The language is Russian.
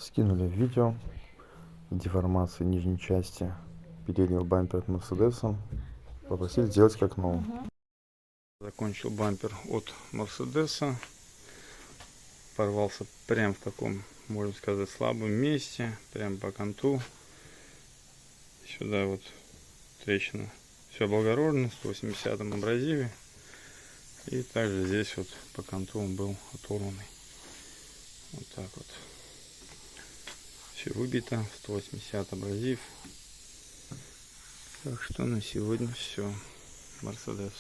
Скинули видео деформации нижней части переднего бампера от Мерседеса. Попросили сделать как новый. Закончил бампер от Мерседеса. Порвался прям в таком, можно сказать, слабом месте. Прям по конту. Сюда вот трещина. Все облагорожено, 180-м абразиве. И также здесь вот по конту он был оторванный. Вот так вот. Все выбито, 180 абразив. Так что на сегодня все. Мерседес.